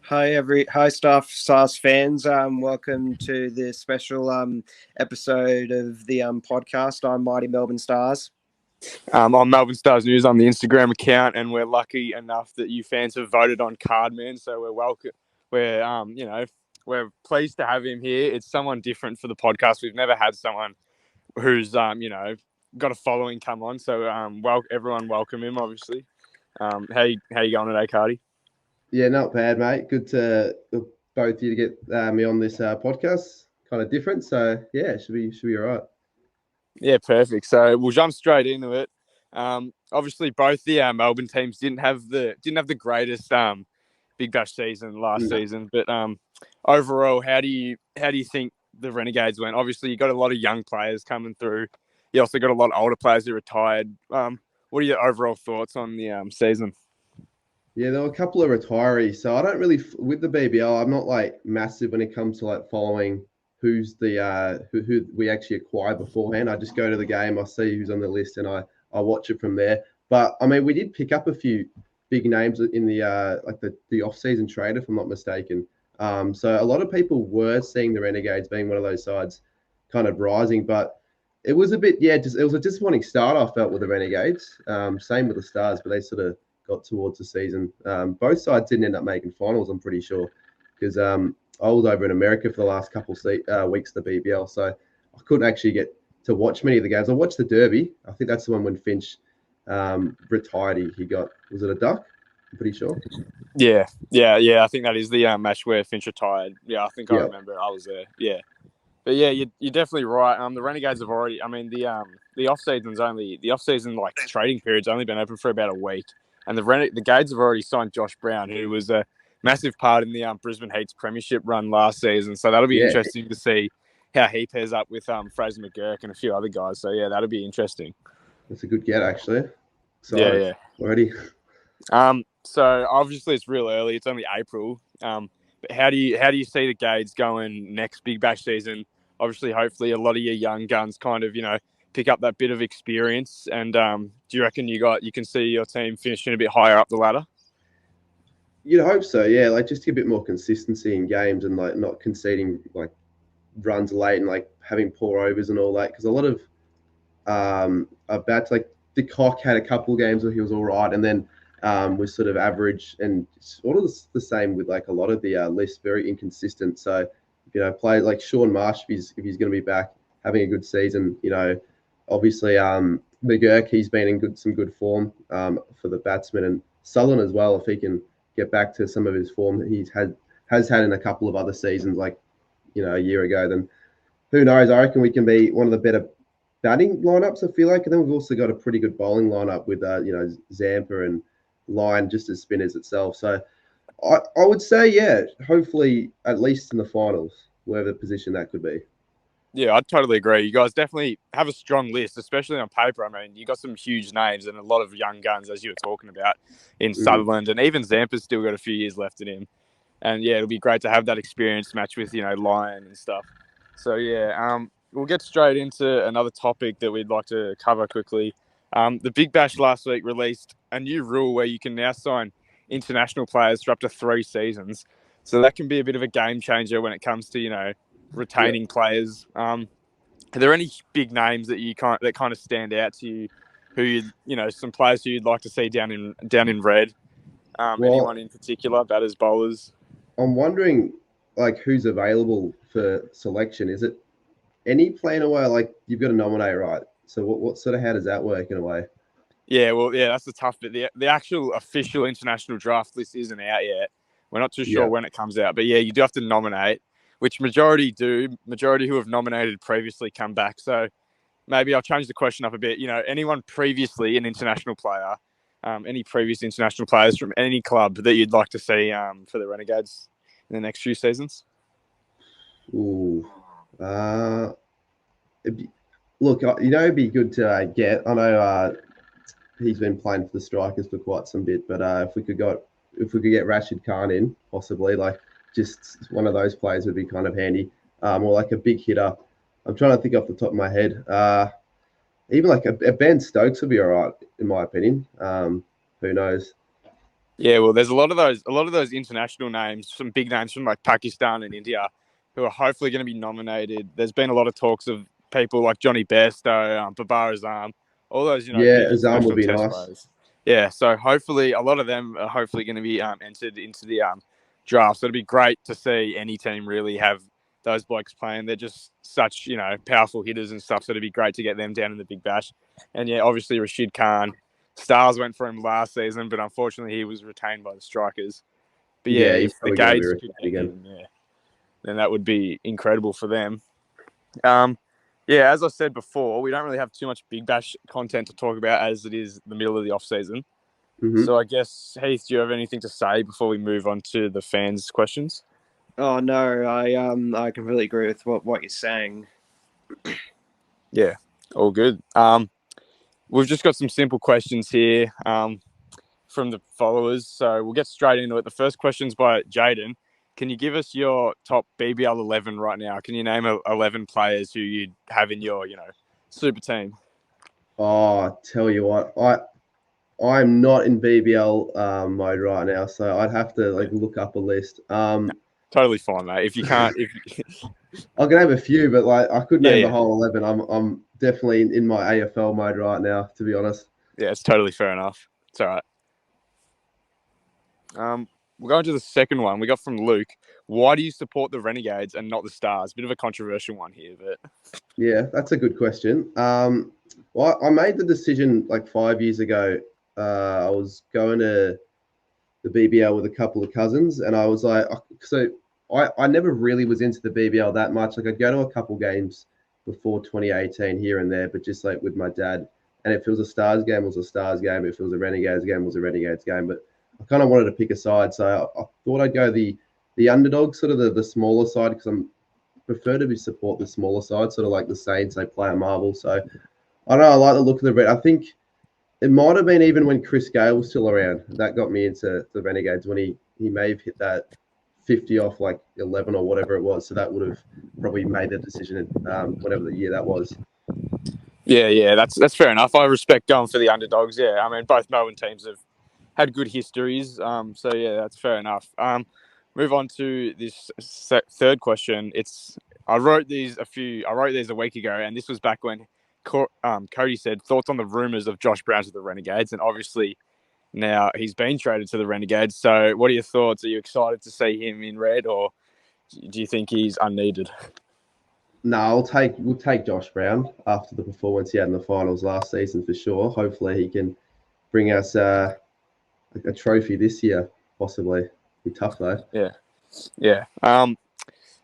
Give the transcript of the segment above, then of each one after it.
Hi Stars fans. Welcome to this special episode of the podcast. I'm Mighty Melbourne Stars. I'm Melbourne Stars News on the Instagram account, and we're lucky enough that you fans have voted on Cardman. So we're welcome. We're pleased to have him here. It's someone different for the podcast. We've never had someone who's got a following come on. So everyone welcome him. Obviously, how you going today, Cardi? Yeah, not bad, mate. Good to both of you to get me on this podcast. Kind of different, so yeah, should be all right. Yeah, perfect. So we'll jump straight into it. Obviously, both the Melbourne teams didn't have the greatest Big Bash season last season, but overall, how do you think the Renegades went? Obviously, you got a lot of young players coming through. You also got a lot of older players who retired. What are your overall thoughts on the season? Yeah, there were a couple of retirees, so I don't really with the BBL. I'm not like massive when it comes to like following who's the who we actually acquired beforehand. I just go to the game, I see who's on the list, and I watch it from there. But I mean, we did pick up a few big names in the like the off-season trade, if I'm not mistaken. So a lot of people were seeing the Renegades being one of those sides kind of rising, but it was a bit it was a disappointing start I felt with the Renegades. Same with the Stars, but they sort of got towards the season. Both sides didn't end up making finals, I'm pretty sure, because I was over in America for the last couple weeks of the BBL, so I couldn't actually get to watch many of the games. I watched the Derby. I think that's the one when Finch retired. He got, was it a duck? I'm pretty sure. Yeah. I think that is the match where Finch retired. Yeah, I think I remember. I was there. Yeah. But yeah, you're definitely right. The Renegades have already. I mean, the off season like trading period's only been open for about a week, and the Gades have already signed Josh Brown, who was a massive part in the Brisbane Heats premiership run last season. So that'll be interesting to see how he pairs up with Fraser McGurk and a few other guys. So yeah, that'll be interesting. That's a good get, actually. So yeah. Already. So obviously it's real early. It's only April. But how do you see the Gades going next Big Bash season? Obviously, hopefully, a lot of your young guns kind of pick up that bit of experience. And do you reckon you can see your team finishing a bit higher up the ladder? You'd hope so, yeah. Like just to get a bit more consistency in games and like not conceding like runs late and like having poor overs and all that. Because a lot of bats like De Kock had a couple of games where he was all right, and then was sort of average, and sort of the same with like a lot of the lists, very inconsistent. So players like Sean Marsh, if he's going to be back having a good season, obviously McGurk, he's been in some good form for the batsmen, and Sutherland as well, if he can get back to some of his form that has had in a couple of other seasons, like a year ago, then who knows? I reckon we can be one of the better batting lineups, I feel like, and then we've also got a pretty good bowling lineup with Zampa and Lyon just as spinners itself. So I would say, hopefully at least in the finals, wherever position that could be. Yeah, I'd totally agree. You guys definitely have a strong list, especially on paper. I mean, you got some huge names and a lot of young guns, as you were talking about, in Sutherland, and even Zampa's still got a few years left in him. And yeah, it'll be great to have that experience match with Lyon and stuff. So yeah, we'll get straight into another topic that we'd like to cover quickly. The Big Bash last week released a new rule where you can now sign international players for up to 3 seasons. So that can be a bit of a game changer when it comes to, retaining players. Are there any big names that kind of stand out to you who some players who you'd like to see down in red? Anyone in particular, batters, bowlers? I'm wondering like who's available for selection. Is it any player in a way like you've got to nominate, right? So what sort of, how does that work in a way? Yeah, well, yeah, that's the tough bit. The actual official international draft list isn't out yet. We're not too sure when it comes out. But yeah, you do have to nominate, which majority do. Majority who have nominated previously come back. So maybe I'll change the question up a bit. Anyone previously an international player, any previous international players from any club that you'd like to see for the Renegades in the next few seasons? Ooh. Look, it'd be good to get. I know he's been playing for the Strikers for quite some bit, but if we could get Rashid Khan in, possibly, like just one of those players would be kind of handy. Or like a big hitter. I'm trying to think off the top of my head. Even like a Ben Stokes would be all right, in my opinion. Who knows? Yeah, well, there's a lot of those international names, some big names from like Pakistan and India, who are hopefully going to be nominated. There's been a lot of talks of people like Johnny Bairstow, Babar Azam, all those Yeah, big Azam will international be test nice. players. Yeah, so hopefully a lot of them are hopefully going to be entered into the draft. So it'd be great to see any team really have those blokes playing. They're just such powerful hitters and stuff. So it'd be great to get them down in the Big Bash. And yeah, obviously Rashid Khan. Stars went for him last season, but unfortunately he was retained by the Strikers. But yeah, He's if the probably going to be Gades could retained get again. him, then that would be incredible for them. As I said before, we don't really have too much Big Bash content to talk about as it is the middle of the off season. Mm-hmm. So I guess, Heath, do you have anything to say before we move on to the fans' questions? Oh no, I completely agree with what you're saying. Yeah, all good. We've just got some simple questions here from the followers, so we'll get straight into it. The first question's by Jaden. Can you give us your top BBL 11 right now? Can you name 11 players who you'd have in your, super team? Oh, tell you what, I'm not in BBL mode right now, so I'd have to look up a list. Totally fine, mate. If you can't, I can name a few, but I could name the Yeah. whole 11. I'm definitely in my AFL mode right now, to be honest. Yeah, it's totally fair enough. It's all right. We'll go into the second one. We got from Luke. Why do you support the Renegades and not the Stars? Bit of a controversial one here, but Yeah, that's a good question. Well, I made the decision 5 years ago. I was going to the BBL with a couple of cousins, and I was like, I never really was into the BBL that much. I'd go to a couple games before 2018 here and there, but just with my dad. And if it was a Stars game, it was a Stars game. If it was a Renegades game, it was a Renegades game. But I kind of wanted to pick a side, so I thought I'd go the underdog, sort of the smaller side, because I prefer to support the smaller side, sort of like the Saints. They play a marble, so I don't know. I like the look of the red. I think it might have been even when Chris Gale was still around. That got me into the Renegades when he may have hit that 50 off 11 or whatever it was. So that would have probably made the decision whatever the year that was. Yeah, that's fair enough. I respect going for the underdogs. Yeah, I mean both Melbourne teams have had good histories. So yeah, that's fair enough. Move on to this third question. I wrote these a week ago, and this was back when Cody said thoughts on the rumors of Josh Brown to the Renegades, and obviously now he's been traded to the Renegades. So what are your thoughts? Are you excited to see him in red, or do you think he's unneeded? No, we'll take Josh Brown after the performance he had in the finals last season for sure. Hopefully he can bring us a trophy this year, possibly. Be tough though. Yeah.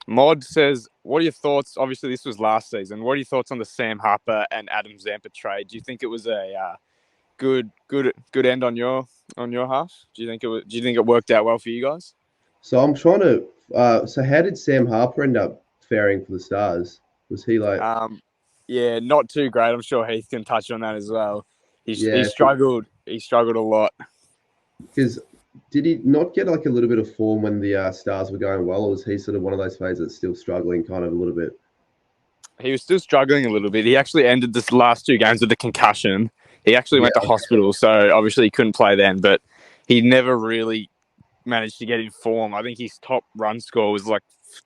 Mod says, what are your thoughts? Obviously, this was last season. What are your thoughts on the Sam Harper and Adam Zampa trade? Do you think it was a good end on your half? Do you think it worked out well for you guys? So I'm trying to. So how did Sam Harper end up faring for the Stars? Was he Yeah, not too great. I'm sure Heath can touch on that as well. He struggled. He struggled a lot. Because did he not get a little bit of form when the Stars were going well, or was he sort of one of those players that's still struggling kind of a little bit? He was still struggling a little bit. He actually ended this last 2 games with a concussion. He actually went to hospital, so obviously he couldn't play then, but he never really managed to get in form. I think his top run score was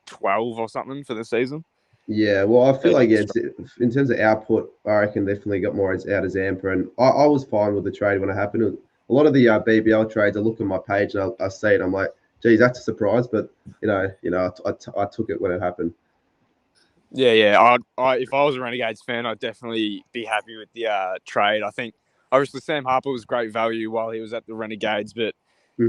12 or something for the season. Yeah, well, I feel in terms of output, I reckon definitely got more out of Zampa, and I was fine with the trade when it happened. A lot of the BBL trades, I look at my page and I see it. I'm like, geez, that's a surprise, but I took it when it happened. Yeah. If I was a Renegades fan, I'd definitely be happy with the trade. I think obviously Sam Harper was great value while he was at the Renegades, but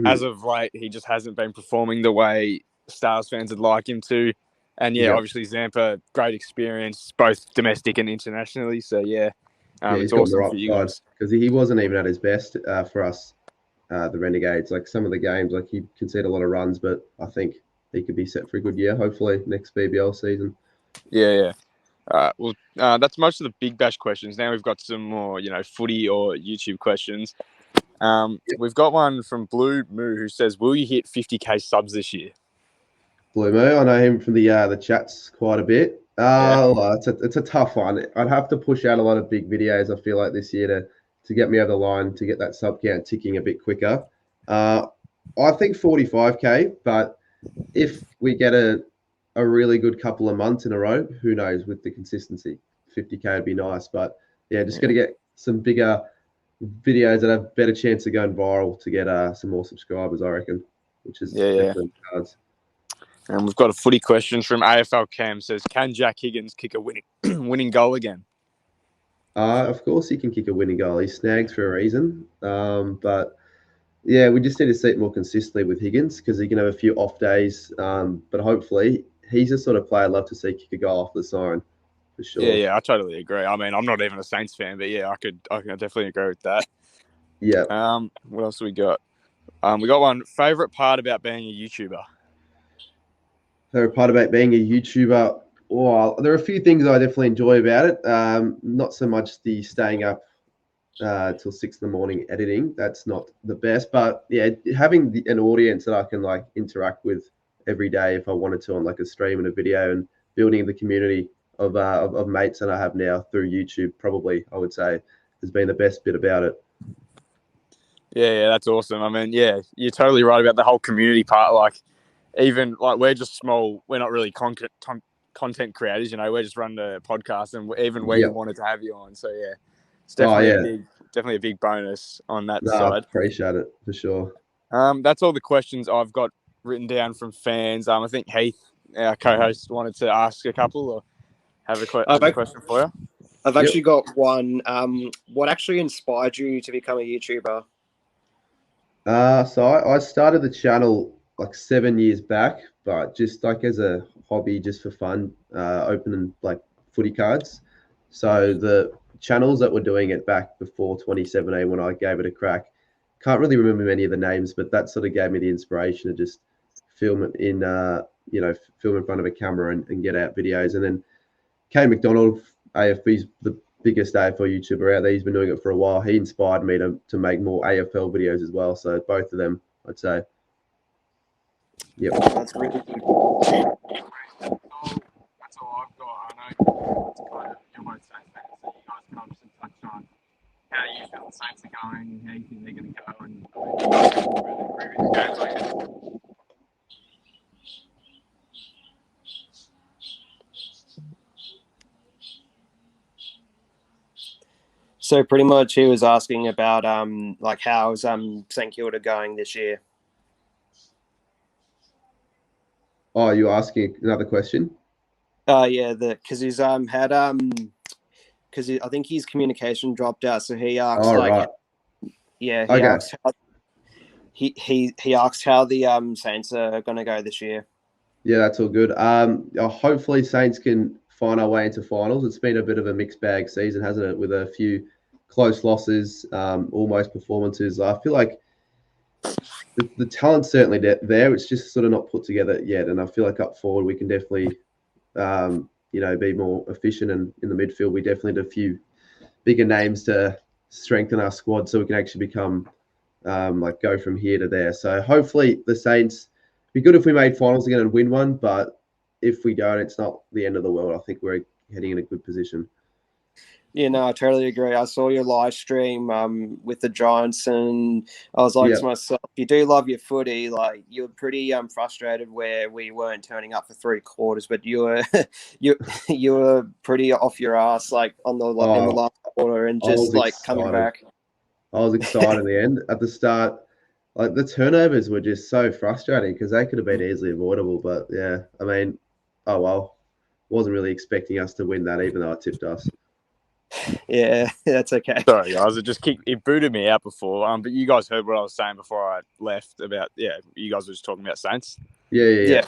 as of late, he just hasn't been performing the way Stars fans would like him to. And obviously Zampa, great experience, both domestic and internationally. So it's awesome for you guys. Because he wasn't even at his best for us, the Renegades. Some of the games, he conceded a lot of runs, but I think he could be set for a good year, hopefully, next BBL season. Yeah. That's most of the Big Bash questions. Now we've got some more, footy or YouTube questions. We've got one from Blue Moo who says, will you hit 50K subs this year? Blue Moo, I know him from the chats quite a bit. It's a tough one. I'd have to push out a lot of big videos, I feel like, this year to get me over the line, to get that sub count ticking a bit quicker. I think 45K, but if we get a really good couple of months in a row, who knows with the consistency, 50K would be nice. But yeah, just got to get some bigger videos that have better chance of going viral to get some more subscribers, I reckon, which is definitely cards. And we've got a footy question from AFL Cam. Says, can Jack Higgins kick a winning goal again? Of course he can kick a winning goal. He snags for a reason. But yeah, we just need to see it more consistently with Higgins because he can have a few off days. But hopefully he's the sort of player I'd love to see kick a goal off the siren for sure. Yeah, I totally agree. I mean, I'm not even a Saints fan, but yeah, I can definitely agree with that. Yeah. What else have we got? We got one favorite part about being a YouTuber. Favorite part about being a YouTuber. Well, there are a few things I definitely enjoy about it. Not so much the staying up till 6 a.m. editing. That's not the best, but yeah, having an audience that I can like interact with every day if I wanted to on like a stream and a video, and building the community of mates that I have now through YouTube, probably I would say has been the best bit about it. Yeah, that's awesome. I mean, yeah, you're totally right about the whole community part. Like, even like we're just small. We're not really content creators, we're just running a podcast, and even we wanted to have you on. So yeah, it's definitely a big bonus on that side. Appreciate it for sure. That's all the questions I've got written down from fans. I think Heath, our co-host, wanted to ask a couple or have a question for you. I've actually got one. What actually inspired you to become a YouTuber? So I started the channel like 7 years back, but just like as a hobby, just for fun, opening like footy cards. So the channels that were doing it back before 2017 when I gave it a crack, can't really remember many of the names, but that sort of gave me the inspiration to just film it in, film in front of a camera and get out videos. And then Kane McDonald, AFB's the biggest AFL YouTuber out there. He's been doing it for a while. He inspired me to make more AFL videos as well. So both of them, I'd say. Yep. That's really good. That's all I've got. I know it's kind of your most Saints fans, so you guys can obviously touch on how you feel the Saints are going and how you think they're going to go, and really improve games, I guess. So pretty much he was asking about like how's St Kilda going this year. Oh, you asking another question? Yeah, because he's had because I think his communication dropped out, so he asked he asked how the Saints are going to go this year. Yeah, that's all good. Hopefully Saints can find our way into finals. It's been a bit of a mixed bag season, hasn't it? With a few close losses, almost performances. I feel like the talent's certainly there. It's just sort of not put together yet. And I feel like up forward we can definitely, be more efficient. And in the midfield, we definitely need a few bigger names to strengthen our squad so we can actually become go from here to there. So hopefully the Saints, it'd be good if we made finals again and win one. But if we don't, it's not the end of the world. I think we're heading in a good position. Yeah, no, I totally agree. I saw your live stream with the Giants, and I was like to myself, you do love your footy. Like, you were pretty frustrated where we weren't turning up for 3 quarters, but you were you were pretty off your ass like in the last quarter and just like coming back. I was excited in the end. At the start, like the turnovers were just so frustrating because they could have been easily avoidable. But yeah, I mean, oh well, wasn't really expecting us to win that, even though it tipped us. Yeah, that's okay. Sorry, guys. It booted me out before. But you guys heard what I was saying before I left about, you guys were just talking about Saints. Yeah,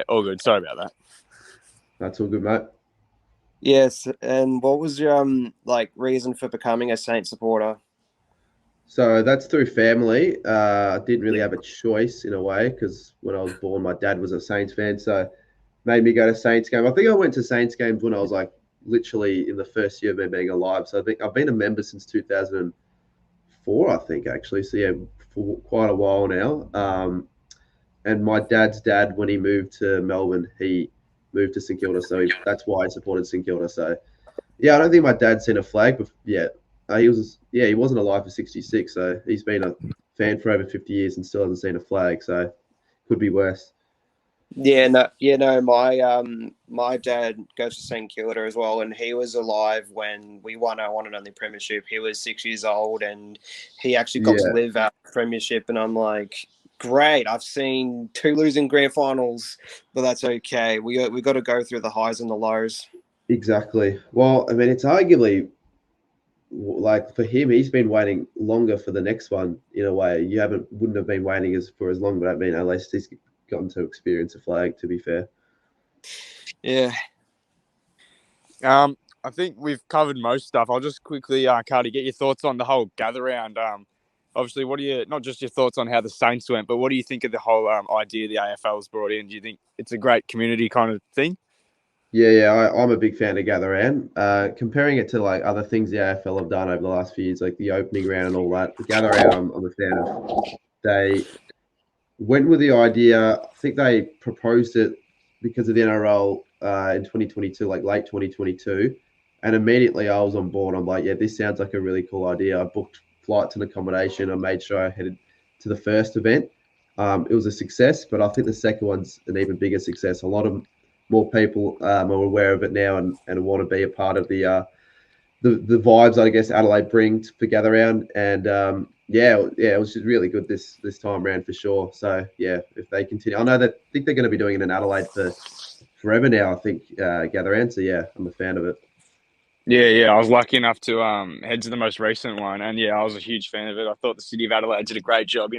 all good. Sorry about that. That's all good, mate. Yes, and what was your reason for becoming a Saints supporter? So that's through family. I didn't really have a choice in a way because when I was born, my dad was a Saints fan, so made me go to Saints game. I think I went to Saints games when I was like literally in the first year of me being alive. So I think I've been a member since 2004, I think, actually. So yeah, for quite a while now. And my dad's dad, when he moved to Melbourne, he moved to St Kilda. So that's why I supported St Kilda. So yeah, I don't think my dad's seen a flag yet. He wasn't alive for 66. So he's been a fan for over 50 years and still hasn't seen a flag, so could be worse. Yeah, no, my dad goes to St Kilda as well, and he was alive when we won our one and only premiership. He was 6 years old, and he actually got to live our premiership. And I'm like, great! I've seen 2 losing grand finals, but that's okay. We got to go through the highs and the lows. Exactly. Well, I mean, it's arguably like for him, he's been waiting longer for the next one in a way. You wouldn't have been waiting for as long, but I mean, at least he's gotten to experience a flag, to be fair. Yeah. I think we've covered most stuff. I'll just quickly, Cardi, get your thoughts on the whole gather round. Obviously, not just your thoughts on how the Saints went, but what do you think of the whole idea the AFL's brought in? Do you think it's a great community kind of thing? Yeah, I'm a big fan of gather round. Comparing it to like other things the AFL have done over the last few years, like the opening round and all that, the gather round I'm a fan of. They went with the idea. I think they proposed it because of the NRL in 2022, like late 2022. And immediately I was on board. I'm like, yeah, this sounds like a really cool idea. I booked flights and accommodation. I made sure I headed to the first event. It was a success, but I think the second one's an even bigger success. A lot of more people are aware of it now and want to be a part of the vibes I guess Adelaide brings for gather round. And it was just really good this time around for sure. So yeah, if they continue, I think they're going to be doing it in Adelaide for forever now. I think gather round. So yeah, I'm a fan of it. Yeah, I was lucky enough to head to the most recent one, and yeah, I was a huge fan of it. I thought the City of Adelaide did a great job,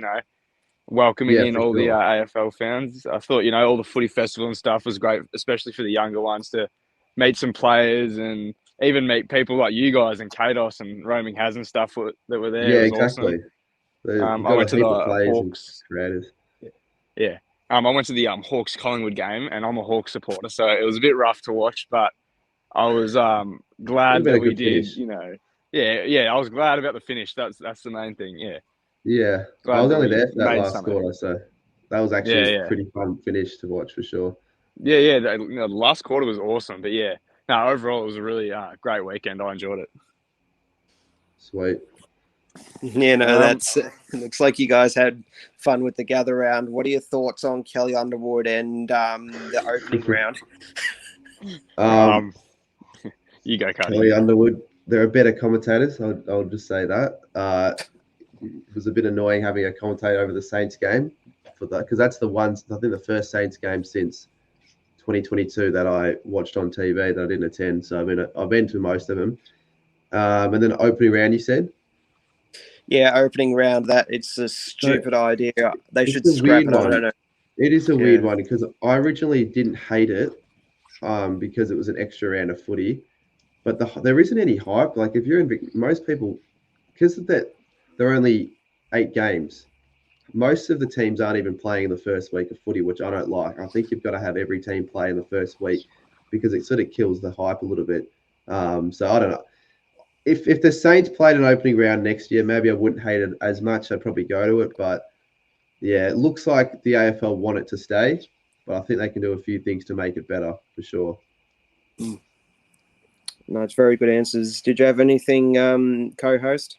welcoming in all the AFL fans. I thought, all the footy festival and stuff was great, especially for the younger ones to meet some players and even meet people like you guys and Kados and Roaming Has and stuff that were there. Yeah, it was exactly. Awesome. I went to the Hawks. Creators. Yeah. I went to the Hawks Collingwood game, and I'm a Hawks supporter, so it was a bit rough to watch, but I was glad that we did, finish. Yeah, I was glad about the finish. That's the main thing, yeah. Yeah, I was only there for that last quarter, so that was actually a pretty fun finish to watch for sure. Yeah, the last quarter was awesome, but yeah, no, overall it was a really great weekend. I enjoyed it. Sweet. Yeah, no, that's looks like you guys had fun with the gather round. What are your thoughts on Kelly Underwood and the opening round? You go, Cardi. Kelly Underwood. There are better commentators. I'll just say that. It was a bit annoying having a commentator over the Saints game for that, because that's I think the first Saints game since 2022 that I watched on TV that I didn't attend. So I mean, I've been to most of them. And then opening round, you said? Yeah, opening round. That it's a stupid idea. They should scrap it. I don't know. It is a weird one because I originally didn't hate it because it was an extra round of footy, but there isn't any hype. Like if you're in most people, because there are only 8 games, most of the teams aren't even playing in the first week of footy, which I don't like. I think you've got to have every team play in the first week because it sort of kills the hype a little bit. So I don't know. If the Saints played an opening round next year, maybe I wouldn't hate it as much. I'd probably go to it. But yeah, it looks like the AFL want it to stay, but I think they can do a few things to make it better for sure. No, it's very good answers. Did you have anything, co-host?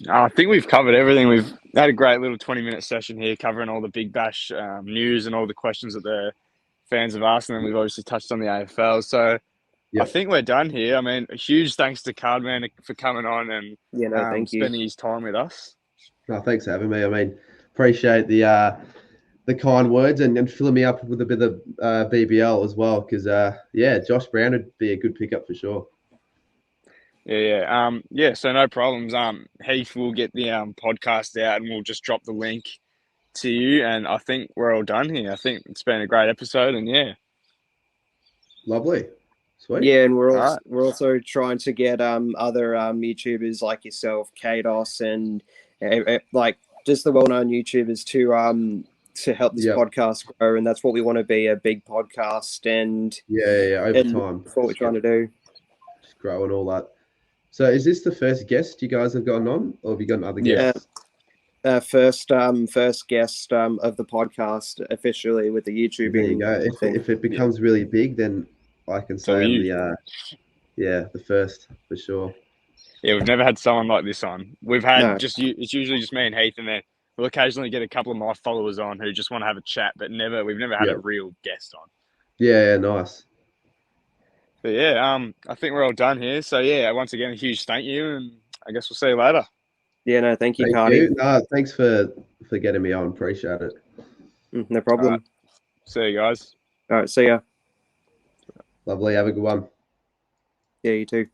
I think we've covered everything. We've had a great little 20-minute session here covering all the Big Bash news and all the questions that the fans have asked, and then we've obviously touched on the AFL. So I think we're done here. I mean, a huge thanks to Cardman for coming on and thank you. Spending his time with us. No, thanks for having me. I mean, appreciate the kind words and filling me up with a bit of BBL as well because, Josh Brown would be a good pickup for sure. Yeah. So no problems. Heath will get the podcast out and we'll just drop the link to you. And I think we're all done here. I think it's been a great episode and Lovely. Sweet. Yeah, and we're also trying to get other YouTubers like yourself, Kados, and like just the well-known YouTubers to help this podcast grow, and that's what we want to be, a big podcast. And over time. That's what we're trying to do. Just grow and all that. So, is this the first guest you guys have gotten on, or have you got other guests? First guest of the podcast officially with the YouTube. There you go. If it becomes really big, then I can say I'm the first for sure. Yeah, we've never had someone like this on. We've had No. it's usually just me and Heath, and then we'll occasionally get a couple of my followers on who just want to have a chat, but we've never had a real guest on. Yeah, nice. But yeah, I think we're all done here. So yeah, once again, a huge thank you, and I guess we'll see you later. Yeah, no, thank you, Thank Cardi. you. No, thanks for getting me on. Appreciate it. No problem. See you guys. All right, see ya. Lovely. Have a good one. Yeah, you too.